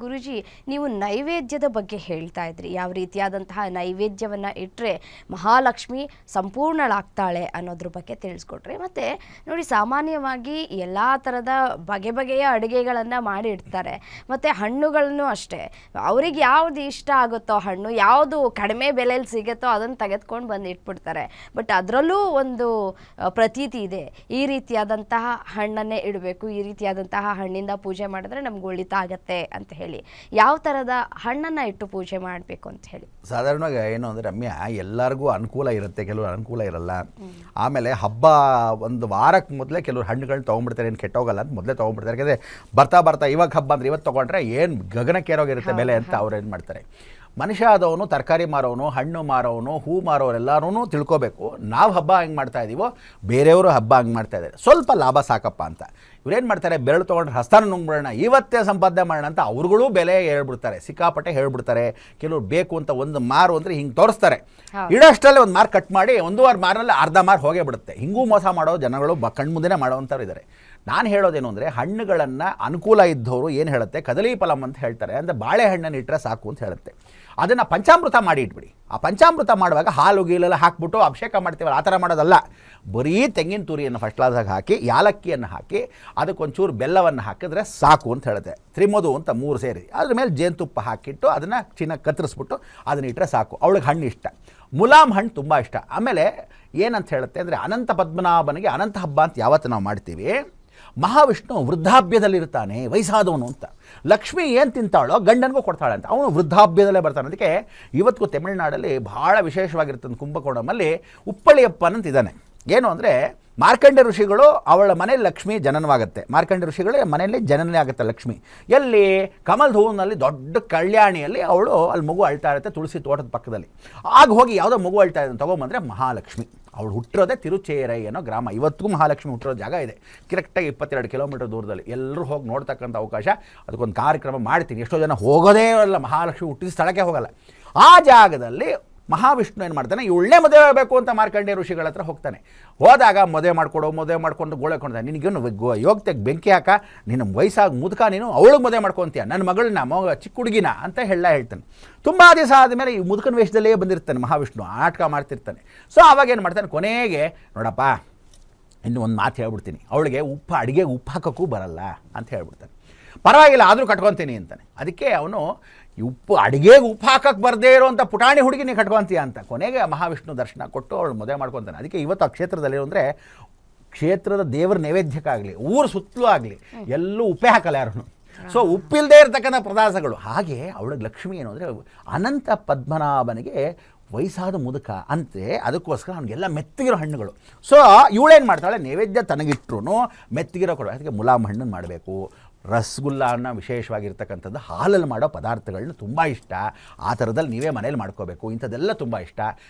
ಗುರುಜಿ, ನೀವು ನೈವೇದ್ಯದ ಬಗ್ಗೆ ಹೇಳ್ತಾ ಇದ್ರಿ, ಯಾವ ರೀತಿಯಾದಂತಹ ನೈವೇದ್ಯವನ್ನು ಇಟ್ಟರೆ ಮಹಾಲಕ್ಷ್ಮಿ ಸಂಪೂರ್ಣಳಾಗ್ತಾಳೆ ಅನ್ನೋದ್ರ ಬಗ್ಗೆ ತಿಳಿಸ್ಕೊಟ್ರಿ. ಮತ್ತು ನೋಡಿ, ಸಾಮಾನ್ಯವಾಗಿ ಎಲ್ಲ ಥರದ ಬಗೆಯ ಅಡುಗೆಗಳನ್ನು ಮಾಡಿ ಇಡ್ತಾರೆ. ಮತ್ತು ಹಣ್ಣುಗಳನ್ನು ಅಷ್ಟೇ, ಅವ್ರಿಗೆ ಯಾವುದು ಇಷ್ಟ ಆಗುತ್ತೋ ಹಣ್ಣು, ಯಾವುದು ಕಡಿಮೆ ಬೆಲೆಯಲ್ಲಿ ಸಿಗುತ್ತೋ ಅದನ್ನು ತೆಗೆದುಕೊಂಡು ಬಂದು ಇಟ್ಬಿಡ್ತಾರೆ. ಬಟ್ ಅದರಲ್ಲೂ ಒಂದು ಪ್ರತೀತಿ ಇದೆ, ಈ ರೀತಿಯಾದಂತಹ ಹಣ್ಣನ್ನೇ ಇಡಬೇಕು, ಈ ರೀತಿಯಾದಂತಹ ಹಣ್ಣಿಂದ ಪೂಜೆ ಮಾಡಿದ್ರೆ ನಮ್ಗೆ ಒಳಿತಾಗತ್ತೆ ಅಂತ ಹೇಳಿ. ಯಾವ ಥರದ ಹಣ್ಣನ್ನು ಇಟ್ಟು ಪೂಜೆ ಮಾಡಬೇಕು ಅಂತ ಹೇಳಿ? ಸಾಧಾರಣವಾಗಿ ಏನು ಅಂದರೆ ರಮ್ಯಾ, ಎಲ್ಲರಿಗೂ ಅನುಕೂಲ ಇರುತ್ತೆ, ಕೆಲವರು ಅನುಕೂಲ ಇರಲ್ಲ. ಆಮೇಲೆ ಹಬ್ಬ ಒಂದು ವಾರಕ್ಕೆ ಮೊದಲೇ ಕೆಲವರು ಹಣ್ಣುಗಳನ್ನ ತೊಗೊಂಡ್ಬಿಡ್ತಾರೆ, ಏನು ಕೆಟ್ಟೋಗಲ್ಲ ಅಂತ ಮೊದಲೇ ತೊಗೊಂಡ್ಬಿಡ್ತಾರೆ. ಯಾಕೆಂದರೆ ಬರ್ತಾ ಇವಾಗ ಹಬ್ಬ ಅಂದರೆ ಇವತ್ತು ತೊಗೊಂಡ್ರೆ ಏನು ಗಗನಕ್ಕೇರೋಗಿರುತ್ತೆ ಬೆಲೆ ಅಂತ ಅವ್ರು ಏನು ಮಾಡ್ತಾರೆ. ಮನುಷ್ಯ ಆದವನು, ತರಕಾರಿ ಮಾರೋನು, ಹಣ್ಣು ಮಾರೋನು, ಹೂ ಮಾರೋರೆಲ್ಲರೂ ತಿಳ್ಕೊಬೇಕು, ನಾವು ಹಬ್ಬ ಹಂಗೆ ಮಾಡ್ತಾ ಇದ್ದೀವೋ ಬೇರೆಯವರು ಹಬ್ಬ ಹಂಗೆ ಮಾಡ್ತಾ ಇದ್ದಾರೆ, ಸ್ವಲ್ಪ ಲಾಭ ಸಾಕಪ್ಪ ಅಂತ. ಇವ್ರೇನು ಮಾಡ್ತಾರೆ, ಬೆರಳು ತೊಗೊಂಡ್ರೆ ಹಸ್ತಾನ ನುಂಗ್ಬಿಡೋಣ, ಇವತ್ತೇ ಸಂಪಾದನೆ ಮಾಡೋಣ ಅಂತ ಅವ್ರುಗಳು ಬೆಲೆ ಹೇಳ್ಬಿಡ್ತಾರೆ, ಸಿಕ್ಕಾಪಟ್ಟೆ ಹೇಳ್ಬಿಡ್ತಾರೆ. ಕೆಲವರು ಬೇಕು ಅಂತ ಒಂದು ಮಾರು ಅಂದರೆ ಹಿಂಗೆ ತೋರಿಸ್ತಾರೆ, ಇಡೋಷ್ಟರಲ್ಲಿ ಒಂದು ಮಾರು ಕಟ್ ಮಾಡಿ 1 ಮಾರಿನಲ್ಲಿ ಅರ್ಧ ಮಾರು ಹೋಗೇ ಬಿಡುತ್ತೆ. ಹಿಂಗೂ ಮೋಸ ಮಾಡೋ ಜನಗಳು ಕಣ್ಮುಂದೆನೇ ಮಾಡೋವಂಥವ್ರು ಇದ್ದಾರೆ. ನಾನು ಹೇಳೋದೇನು ಅಂದರೆ, ಹಣ್ಣುಗಳನ್ನು ಅನುಕೂಲ ಇದ್ದವರು ಏನು ಹೇಳುತ್ತೆ, ಕದಲಿ ಫಲಂ ಅಂತ ಹೇಳ್ತಾರೆ, ಅಂದರೆ ಬಾಳೆಹಣ್ಣನ್ನು ಇಟ್ಟರೆ ಸಾಕು ಅಂತ ಹೇಳುತ್ತೆ. ಅದನ್ನು ಪಂಚಾಮೃತ ಮಾಡಿ ಇಟ್ಬಿಡಿ. ಆ ಪಂಚಾಮೃತ ಮಾಡುವಾಗ ಹಾಲು ಗೀಲೆಲ್ಲ ಹಾಕ್ಬಿಟ್ಟು ಅಭಿಷೇಕ ಮಾಡ್ತೀವಲ್ಲ, ಆ ಥರ ಮಾಡೋದಲ್ಲ. ಬರೀ ತೆಂಗಿನ ತುರಿಯನ್ನು ಫಸ್ಟ್ ಕ್ಲಾಸಾಗಿ ಹಾಕಿ, ಯಾಲಕ್ಕಿಯನ್ನು ಹಾಕಿ, ಅದಕ್ಕೊಂಚೂರು ಬೆಲ್ಲವನ್ನು ಹಾಕಿದ್ರೆ ಸಾಕು ಅಂತ ಹೇಳುತ್ತೆ. ತ್ರಿಮಧು ಅಂತ 3 ಸೇರಿ, ಅದ್ರ ಮೇಲೆ ಜೇನುತುಪ್ಪ ಹಾಕಿಟ್ಟು ಅದನ್ನು ಚಿನ್ನಕ್ಕೆ ಕತ್ತರಿಸ್ಬಿಟ್ಟು ಅದನ್ನ ಇಟ್ಟರೆ ಸಾಕು. ಅವಳಿಗೆ ಹಣ್ಣು ಇಷ್ಟ, ಮುಲಾಮ್ ಹಣ್ಣು ತುಂಬ ಇಷ್ಟ. ಆಮೇಲೆ ಏನಂತ ಹೇಳುತ್ತೆ ಅಂದರೆ, ಅನಂತ ಪದ್ಮನಾಭನಿಗೆ ಅನಂತ ಹಬ್ಬ ಅಂತ ಯಾವತ್ತು ನಾವು ಮಾಡ್ತೀವಿ, ಮಹಾವಿಷ್ಣು ವೃದ್ಧಾಪ್ಯದಲ್ಲಿರ್ತಾನೆ, ವಯಸ್ಸಾದವನು ಅಂತ. ಲಕ್ಷ್ಮಿ ಏನು ತಿಂತಾಳೋ ಗಂಡನಿಗೂ ಕೊಡ್ತಾಳೆ ಅಂತ, ಅವನು ವೃದ್ಧಾಪ್ಯದಲ್ಲೇ ಬರ್ತಾನೆ. ಅದಕ್ಕೆ ಇವತ್ತಿಗೂ ತಮಿಳುನಾಡಲ್ಲಿ ಭಾಳ ವಿಶೇಷವಾಗಿರ್ತದೆ, ಕುಂಭಕೋಣಮಲ್ಲಿ ಉಪ್ಪಳಿಯಪ್ಪನಂತ ಇದ್ದಾನೆ. ಏನು ಅಂದರೆ, ಮಾರ್ಕಂಡ ಋಷಿಗಳು ಅವಳ ಮನೆಯಲ್ಲಿ ಲಕ್ಷ್ಮಿ ಜನನವಾಗುತ್ತೆ, ಮಾರ್ಕಂಡ ಋಷಿಗಳ ಮನೆಯಲ್ಲಿ ಜನನೇ ಆಗುತ್ತೆ ಲಕ್ಷ್ಮಿ. ಎಲ್ಲಿ? ಕಮಲ್ ಹೂವಿನಲ್ಲಿ ದೊಡ್ಡ ಕಲ್ಯಾಣಿಯಲ್ಲಿ ಅವಳು ಅಲ್ಲಿ ಮಗು ಅಳ್ತಾ ಇರುತ್ತೆ, ತುಳಸಿ ತೋಟದ ಪಕ್ಕದಲ್ಲಿ. ಆಗ ಹೋಗಿ ಯಾವುದೋ ಮಗು ಅಳ್ತಾ ಇದೆ ತೊಗೊಂಬಂದರೆ ಮಹಾಲಕ್ಷ್ಮಿ. ಅವಳು ಹುಟ್ಟಿರೋದೇ ತಿರುಚೇರೈ ಅನ್ನೋ ಗ್ರಾಮ. ಇವತ್ತಿಗೂ ಮಹಾಲಕ್ಷ್ಮಿ ಹುಟ್ಟಿರೋ ಜಾಗ ಇದೆ, ಕರೆಕ್ಟಾಗಿ 22 ಕಿಲೋಮೀಟರ್ ದೂರದಲ್ಲಿ. ಎಲ್ಲರೂ ಹೋಗಿ ನೋಡ್ತಕ್ಕಂಥ ಅವಕಾಶ, ಅದಕ್ಕೊಂದು ಕಾರ್ಯಕ್ರಮ ಮಾಡ್ತೀನಿ. ಎಷ್ಟೋ ಜನ ಹೋಗೋದೇ ಇಲ್ಲ, ಮಹಾಲಕ್ಷ್ಮಿ ಹುಟ್ಟಿದ ಸ್ಥಳಕ್ಕೆ ಹೋಗಲ್ಲ. ಆ ಜಾಗದಲ್ಲಿ ಮಹಾವಿಷ್ಣು ಏನು ಮಾಡ್ತಾನೆ, ಇವಳನ್ನೇ ಮದುವೆ ಆಗಬೇಕು ಅಂತ ಮಾರ್ಕಂಡೇಯ ಋಷಿಗಳ ಹತ್ರ ಹೋಗ್ತಾನೆ. ಹೋದಾಗ ಮದುವೆ ಮಾಡ್ಕೊಂಡು ಗೋಳೆ ಕೊಂಡ, ನಿನಗೇನು ಯೋಗ್ಯತೆಗೆ ಬೆಂಕಿ ಹಾಕ, ನಿನ್ನ ವಯಸ್ಸಾಗಿ ಮುದುಕ, ನೀನು ಅವಳಿಗೆ ಮದುವೆ ಮಾಡ್ಕೊತೀಯ, ನನ್ನ ಮಗಳನ್ನ ಚಿಕ್ಕ ಹುಡುಗಿನ ಅಂತ ಹೇಳ್ತಾನೆ. ತುಂಬ ದಿವಸ ಆದಮೇಲೆ ಈ ಮುದುಕನ ವೇಷದಲ್ಲೇ ಬಂದಿರ್ತಾನೆ ಮಹಾವಿಷ್ಣು, ನಾಟಕ ಮಾಡ್ತಿರ್ತಾನೆ. ಸೊ ಅವಾಗ ಏನು ಮಾಡ್ತಾನೆ, ಕೊನೆಗೆ ನೋಡಪ್ಪ ಇನ್ನು ಒಂದು ಮಾತು ಹೇಳ್ಬಿಡ್ತೀನಿ, ಅವಳಿಗೆ ಅಡುಗೆಗೆ ಉಪ್ಪು ಹಾಕೋಕ್ಕೂ ಬರಲ್ಲ ಅಂತ ಹೇಳ್ಬಿಡ್ತಾನೆ. ಪರವಾಗಿಲ್ಲ ಆದರೂ ಕಟ್ಕೊತೀನಿ ಅಂತಾನೆ. ಅದಕ್ಕೆ ಅವನು ಅಡುಗೆಗೆ ಉಪ್ಪು ಹಾಕಕ್ಕೆ ಬರದೇ ಇರೋವಂಥ ಪುಟಾಣಿ ಹುಡುಗಿ ನೀ ಕಟ್ಕೊತೀಯ ಅಂತ. ಕೊನೆಗೆ ಮಹಾವಿಷ್ಣು ದರ್ಶನ ಕೊಟ್ಟು ಅವಳು ಮದುವೆ ಮಾಡ್ಕೊತಾನೆ. ಅದಕ್ಕೆ ಇವತ್ತು ಆ ಕ್ಷೇತ್ರದಲ್ಲಿ ಅಂದರೆ, ಕ್ಷೇತ್ರದ ದೇವರ ನೈವೇದ್ಯಕ್ಕಾಗಲಿ, ಊರು ಸುತ್ತಲೂ ಆಗಲಿ, ಎಲ್ಲೂ ಉಪ್ಪೇ ಹಾಕಲ್ಲ ಯಾರು. ಸೊ ಉಪ್ಪಿಲ್ಲದೆ ಇರತಕ್ಕಂಥ ಪದಾರ್ಥಗಳು. ಹಾಗೆ ಅವಳಿಗೆ ಲಕ್ಷ್ಮಿ ಏನು ಅಂದರೆ, ಅನಂತ ಪದ್ಮನಾಭನಿಗೆ ವಯಸ್ಸಾದ ಮುದುಕ ಅಂತೆ, ಅದಕ್ಕೋಸ್ಕರ ಅವನಿಗೆಲ್ಲ ಮೆತ್ತಗಿರೋ ಹಣ್ಣುಗಳು. ಸೊ ಇವಳೇನು ಮಾಡ್ತಾಳೆ, ನೈವೇದ್ಯ ತನಗಿಟ್ರು ಮೆತ್ತಗಿರೋ ಕೊಡೋ. ಅದಕ್ಕೆ ಮುಲಾಮ್ ಹಣ್ಣನ್ನು ಮಾಡಬೇಕು. ರಸಗುಲ್ಲಾನ ವಿಶೇಷವಾಗಿರ್ತಕ್ಕಂಥದ್ದು, ಹಾಲಲ್ಲಿ ಮಾಡೋ ಪದಾರ್ಥಗಳನ್ನ ತುಂಬ ಇಷ್ಟ. ಆ ಥರದಲ್ಲಿ ನೀವೇ ಮನೇಲಿ ಮಾಡ್ಕೋಬೇಕು. ಇಂಥದ್ದೆಲ್ಲ ತುಂಬ ಇಷ್ಟ.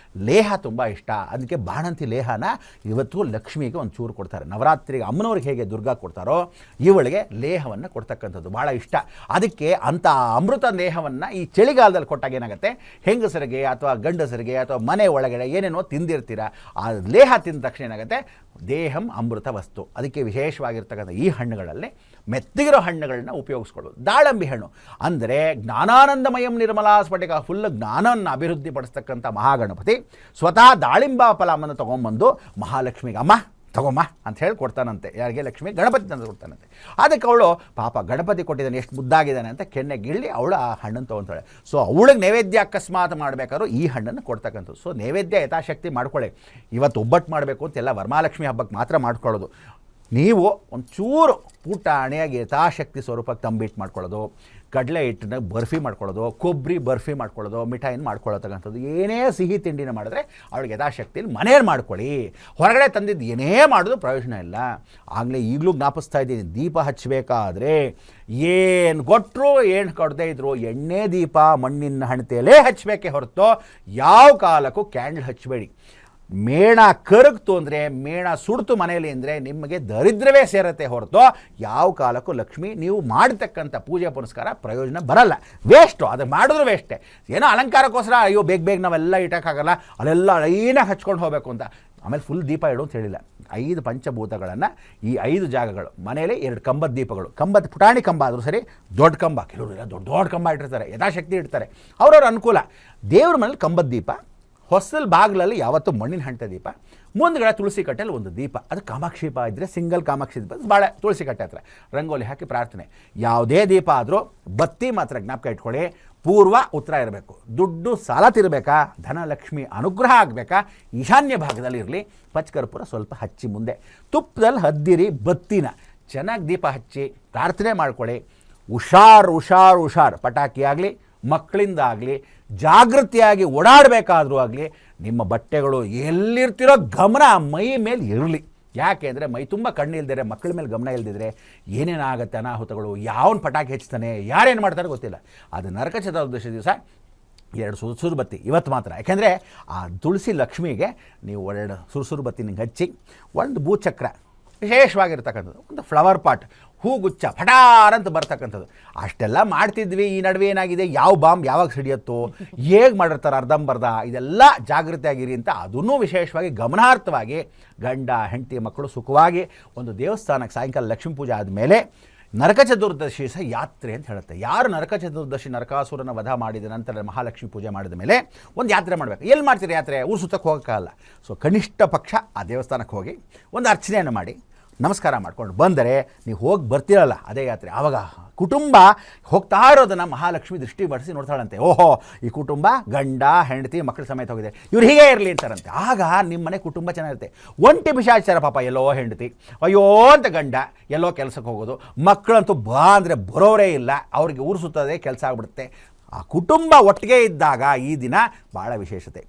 ಲೇಹ ತುಂಬ ಇಷ್ಟ. ಅದಕ್ಕೆ ಬಾಣಂತಿ ಲೇಹನ ಇವತ್ತು ಲಕ್ಷ್ಮಿಗೆ ಒಂದು ಚೂರು ಕೊಡ್ತಾರೆ. ನವರಾತ್ರಿಗೆ ಅಮ್ಮನವ್ರಿಗೆ ಹೇಗೆ ದುರ್ಗಾ ಕೊಡ್ತಾರೋ, ಇವಳಿಗೆ ಲೇಹವನ್ನು ಕೊಡ್ತಕ್ಕಂಥದ್ದು ಭಾಳ ಇಷ್ಟ. ಅದಕ್ಕೆ ಅಂಥ ಅಮೃತ ಲೇಹವನ್ನು ಈ ಚಳಿಗಾಲದಲ್ಲಿ ಕೊಟ್ಟಾಗ ಏನಾಗುತ್ತೆ, ಹೆಂಗಸರಿಗೆ ಅಥವಾ ಗಂಡಸರಿಗೆ ಅಥವಾ ಮನೆ ಒಳಗಡೆ ಏನೇನೋ ತಿಂದಿರ್ತೀರ, ಆ ಲೇಹ ತಿಂದ ತಕ್ಷಣ ಏನಾಗುತ್ತೆ, ದೇಹಂ ಅಮೃತ ವಸ್ತು. ಅದಕ್ಕೆ ವಿಶೇಷವಾಗಿರ್ತಕ್ಕಂಥ ಈ ಹಣ್ಣುಗಳಲ್ಲಿ ಮೆತ್ತಗಿರೋ ಹಣ್ಣುಗಳನ್ನ ಉಪಯೋಗಿಸ್ಕೊಳ್ಳೋದು. ದಾಳಂಬಿ ಹಣ್ಣು ಅಂದರೆ ಜ್ಞಾನಾನಂದಮಯಂ ನಿರ್ಮಲಾ ಸ್ಫಟಿಕ, ಫುಲ್ ಜ್ಞಾನವನ್ನು ಅಭಿವೃದ್ಧಿಪಡಿಸ್ತಕ್ಕಂಥ ಮಹಾಗಣಪತಿ ಸ್ವತಃ ದಾಳಿಂಬ ಫಲವನ್ನು ತೊಗೊಂಬಂದು ಮಹಾಲಕ್ಷ್ಮಿಗೆ ಅಮ್ಮ ತಗೊಮ್ಮ ಅಂತ ಹೇಳಿ ಕೊಡ್ತಾನಂತೆ. ಯಾರಿಗೆ? ಲಕ್ಷ್ಮಿ ಗಣಪತಿ ತಂದು ಕೊಡ್ತಾನಂತೆ. ಅದಕ್ಕೆ ಅವಳು ಪಾಪ ಗಣಪತಿ ಕೊಟ್ಟಿದ್ದಾನೆ, ಎಷ್ಟು ಮುದ್ದಾಗಿದ್ದಾನೆ ಅಂತ ಕೆನ್ನೆ ಗಿಳ್ಳಿ ಅವಳು ಆ ಹಣ್ಣನ್ನು ತೊಗೊತಾಳೆ. ಸೊ ಅವಳಿಗೆ ನೈವೇದ್ಯ ಅಕಸ್ಮಾತ್ ಮಾಡಬೇಕಾದ್ರೂ ಈ ಹಣ್ಣನ್ನು ಕೊಡ್ತಕ್ಕಂಥದ್ದು. ಸೊ ನೈವೇದ್ಯ ಯಥಾಶಕ್ತಿ ಮಾಡ್ಕೊಳ್ಳಿ. ಇವತ್ತು ಒಬ್ಬಟ್ಟು ಮಾಡಬೇಕು ಅಂತೆಲ್ಲ ವರಮಹಾಲಕ್ಷ್ಮಿ ಹಬ್ಬಕ್ಕೆ ಮಾತ್ರ ಮಾಡ್ಕೊಳ್ಳೋದು. ನೀವು ಒಂಚೂರು ಪುಟಾಣಿಯಾಗಿ ಯಥಾಶಕ್ತಿ ಸ್ವರೂಪಕ್ಕೆ ತಂಬಿಟ್ಟು ಮಾಡ್ಕೊಳ್ಳೋದು, ಕಡಲೆ ಹಿಟ್ಟನ್ನ ಬರ್ಫಿ ಮಾಡ್ಕೊಳ್ಳೋದು, ಕೊಬ್ಬರಿ ಬರ್ಫಿ ಮಾಡ್ಕೊಳ್ಳೋದು, ಮಿಠಾಯಿನ ಮಾಡ್ಕೊಳ್ಳೋತಕ್ಕಂಥದ್ದು, ಏನೇ ಸಿಹಿ ತಿಂಡಿನ ಮಾಡಿದ್ರೆ ಅವಳಿಗೆ ಯಥಾಶಕ್ತಿಯಲ್ಲಿ ಮನೇಲಿ ಮಾಡ್ಕೊಳ್ಳಿ. ಹೊರಗಡೆ ತಂದಿದ್ದು ಏನೇ ಮಾಡೋದು ಪ್ರಯೋಜನ ಇಲ್ಲ. ಆಗಲೇ ಈಗಲೂ ಜ್ಞಾಪಿಸ್ತಾ ಇದ್ದೀನಿ, ದೀಪ ಹಚ್ಚಬೇಕಾದ್ರೆ ಏನು ಕೊಟ್ಟರು ಏನು ಕೊಡದೇ ಇದ್ರು ಎಣ್ಣೆ ದೀಪ ಮಣ್ಣಿನ ಹಣತೆಯಲ್ಲೇ ಹಚ್ಚಬೇಕೇ ಹೊರತು ಯಾವ ಕಾಲಕ್ಕೂ ಕ್ಯಾಂಡಲ್ ಹಚ್ಚಬೇಡಿ. ಮೇಣ ಕರಗ್ತು ಅಂದರೆ, ಮೇಣ ಸುಡ್ತು ಮನೆಯಲ್ಲಿ ಅಂದರೆ ನಿಮಗೆ ದರಿದ್ರವೇ ಸೇರತ್ತೆ ಹೊರತು ಯಾವ ಕಾಲಕ್ಕೂ ಲಕ್ಷ್ಮಿ ನೀವು ಮಾಡತಕ್ಕಂಥ ಪೂಜೆ ಪುನಸ್ಕಾರ ಪ್ರಯೋಜನ ಬರಲ್ಲ. ವೇಸ್ಟು, ಅದು ಮಾಡಿದ್ರು ವೇಸ್ಟೇ. ಏನೋ ಅಲಂಕಾರಕ್ಕೋಸ್ಕರ ಅಯ್ಯೋ ಬೇಗ ನಾವೆಲ್ಲ ಇಟ್ಟಕ್ಕಾಗಲ್ಲ, ಅಲ್ಲೆಲ್ಲ ಲೈನಾಗಿ ಹಚ್ಕೊಂಡು ಹೋಗಬೇಕು ಅಂತ. ಆಮೇಲೆ ಫುಲ್ ದೀಪ ಇಡು ಅಂತ ಹೇಳಿಲ್ಲ, 5 ಪಂಚಭೂತಗಳನ್ನು ಈ 5 ಜಾಗಗಳು ಮನೆಯಲ್ಲಿ 2 ಕಂಬದ ದೀಪಗಳು, ಕಂಬದ ಪುಟಾಣಿ ಕಂಬ ಆದರೂ ಸರಿ, ದೊಡ್ಡ ಕಂಬ, ಕೆಲವರು ಎಲ್ಲ ದೊಡ್ಡ ದೊಡ್ಡ ಕಂಬ ಇಟ್ಟಿರ್ತಾರೆ, ಯಥಾಶಕ್ತಿ ಇಡ್ತಾರೆ, ಅವ್ರವ್ರ ಅನುಕೂಲ. ದೇವ್ರ ಮನೇಲಿ ಕಂಬದ ದೀಪ, ಹೊಸಲ್ ಬಾಗಿಲಲ್ಲಿ ಯಾವತ್ತೂ ಮಣ್ಣಿನ ಹಂಟೆ ದೀಪ, ಮುಂದ್ಗಡೆ ತುಳಸಿ ಕಟ್ಟೆಯಲ್ಲಿ ಒಂದು ದೀಪ, ಅದು ಕಾಮಾಕ್ಷಿ ದೀಪ ಇದ್ದರೆ ಸಿಂಗಲ್ ಕಾಮಾಕ್ಷಿ ದೀಪ, ಭಾಳ ತುಳಸಿ ಕಟ್ಟೆ ಹತ್ರ ರಂಗೋಲಿ ಹಾಕಿ ಪ್ರಾರ್ಥನೆ. ಯಾವುದೇ ದೀಪ ಆದರೂ ಬತ್ತಿ ಮಾತ್ರ ಜ್ಞಾಪಕ ಇಟ್ಕೊಳ್ಳಿ, ಪೂರ್ವ ಉತ್ತರ ಇರಬೇಕು. ದುಡ್ಡು ಸಾಲ ತಿರಬೇಕಾ, ಧನಲಕ್ಷ್ಮಿ ಅನುಗ್ರಹ ಆಗಬೇಕಾ, ಈಶಾನ್ಯ ಭಾಗದಲ್ಲಿ ಇರಲಿ. ಪಚ್ಕರ್ಪೂರ ಸ್ವಲ್ಪ ಹಚ್ಚಿ ಮುಂದೆ, ತುಪ್ಪದಲ್ಲಿ ಹದ್ದಿರಿ ಬತ್ತಿನ, ಚೆನ್ನಾಗಿ ದೀಪ ಹಚ್ಚಿ ಪ್ರಾರ್ಥನೆ ಮಾಡ್ಕೊಳ್ಳಿ. ಹುಷಾರ್ ಪಟಾಕಿ ಆಗಲಿ, ಮಕ್ಕಳಿಂದ ಆಗಲಿ, ಜಾಗೃತಿಯಾಗಿ ಓಡಾಡಬೇಕಾದ್ರೂ ಆಗಲಿ, ನಿಮ್ಮ ಬಟ್ಟೆಗಳು ಎಲ್ಲಿರ್ತಿರೋ ಗಮನ ಮೈ ಮೇಲೆ ಇರಲಿ. ಯಾಕೆ ಅಂದರೆ ಮೈ ತುಂಬ ಕಣ್ಣು ಇಲ್ದಿದ್ರೆ, ಮಕ್ಕಳ ಮೇಲೆ ಗಮನ ಇಲ್ದಿದ್ರೆ ಏನೇನಾಗುತ್ತೆ ಅನಾಹುತಗಳು, ಯಾವನ ಪಟಾಕಿ ಹೆಚ್ಚುತ್ತಾನೆ, ಯಾರೇನು ಮಾಡ್ತಾರೆ ಗೊತ್ತಿಲ್ಲ. ಅದು ನರಕ ಚತುರ್ದಶಿ ದಿವಸ 2 ಸುರುಸುರು ಬತ್ತಿ ಇವತ್ತು ಮಾತ್ರ, ಯಾಕೆಂದರೆ ಆ ತುಳಸಿ ಲಕ್ಷ್ಮಿಗೆ ನೀವು 2 ಸುರುಸುರು ಬತ್ತಿ ನಿಂಗೆ ಹಚ್ಚಿ, ಒಂದು ಭೂಚಕ್ರ ವಿಶೇಷವಾಗಿರ್ತಕ್ಕಂಥದ್ದು, ಒಂದು ಫ್ಲವರ್ ಪಾಟ್, ಹೂಗುಚ್ಛ ಫಟಾರ್ ಅಂತ ಬರ್ತಕ್ಕಂಥದ್ದು. ಅಷ್ಟೆಲ್ಲ ಮಾಡ್ತಿದ್ವಿ. ಈ ನಡುವೆ ಏನಾಗಿದೆ, ಯಾವ ಬಾಂಬ್ ಯಾವಾಗ ಸಿಡಿಯುತ್ತೋ, ಹೇಗೆ ಮಾಡಿರ್ತಾರೆ ಅರ್ಧಂಬರ್ಧ, ಇದೆಲ್ಲ ಜಾಗೃತಿಯಾಗಿರಿ ಅಂತ ಅದನ್ನೂ ವಿಶೇಷವಾಗಿ ಗಮನಾರ್ಥವಾಗಿ ಗಂಡ ಹೆಂಡತಿ ಮಕ್ಕಳು ಸುಖವಾಗಿ ಒಂದು ದೇವಸ್ಥಾನಕ್ಕೆ ಸಾಯಂಕಾಲ ಲಕ್ಷ್ಮೀ ಪೂಜೆ ಆದಮೇಲೆ ನರಕ ಚತುರ್ದಶಿ ಸಹ ಯಾತ್ರೆ ಅಂತ ಹೇಳುತ್ತೆ. ಯಾರು ನರಕ ಚತುರ್ದಶಿ ನರಕಾಸುರನ ವಧ ಮಾಡಿದ ನಂತರ ಮಹಾಲಕ್ಷ್ಮಿ ಪೂಜೆ ಮಾಡಿದ ಮೇಲೆ ಒಂದು ಯಾತ್ರೆ ಮಾಡಬೇಕು. ಎಲ್ಲಿ ಮಾಡ್ತೀರಿ ಯಾತ್ರೆ? ಊರು ಸುತ್ತಕ್ಕೆ ಹೋಗೋಕ್ಕಾಗಲ್ಲ. ಸೊ ಕನಿಷ್ಠ ಪಕ್ಷ ಆ ದೇವಸ್ಥಾನಕ್ಕೆ ಹೋಗಿ ಒಂದು ಅರ್ಚನೆಯನ್ನು ಮಾಡಿ ನಮಸ್ಕಾರ ಮಾಡ್ಕೊಂಡು ಬಂದರೆ ನೀವು ಹೋಗಿ ಬರ್ತೀರಲ್ಲ, ಅದೇ ಯಾತ್ರೆ. ಆವಾಗ ಕುಟುಂಬ ಹೋಗ್ತಾ ಇರೋದನ್ನು ಮಹಾಲಕ್ಷ್ಮಿ ದೃಷ್ಟಿ ಬಡಿಸಿ ನೋಡ್ತಾಳಂತೆ. ಓಹೋ, ಈ ಕುಟುಂಬ ಗಂಡ ಹೆಂಡತಿ ಮಕ್ಕಳ ಸಮೇತ ಹೋಗಿದೆ, ಇವ್ರು ಹೀಗೆ ಇರಲಿ ಅಂತಾರಂತೆ. ಆಗ ನಿಮ್ಮ ಮನೆ ಕುಟುಂಬ ಚೆನ್ನಾಗಿರುತ್ತೆ. ಒಂಟಿ ಪಿಶಾಚಾರ ಪಾಪ, ಎಲ್ಲೋ ಹೆಂಡತಿ, ಅಯ್ಯೋ ಅಂತ ಗಂಡ ಎಲ್ಲೋ ಕೆಲಸಕ್ಕೆ ಹೋಗೋದು, ಮಕ್ಕಳಂತೂ ಬಾ ಅಂದರೆ ಬರೋರೇ ಇಲ್ಲ, ಅವ್ರಿಗೆ ಊರು ಸುತ್ತದೆ ಕೆಲಸ ಆಗ್ಬಿಡುತ್ತೆ. ಆ ಕುಟುಂಬ ಒಟ್ಟಿಗೆ ಇದ್ದಾಗ ಈ ದಿನ ಭಾಳ ವಿಶೇಷತೆ.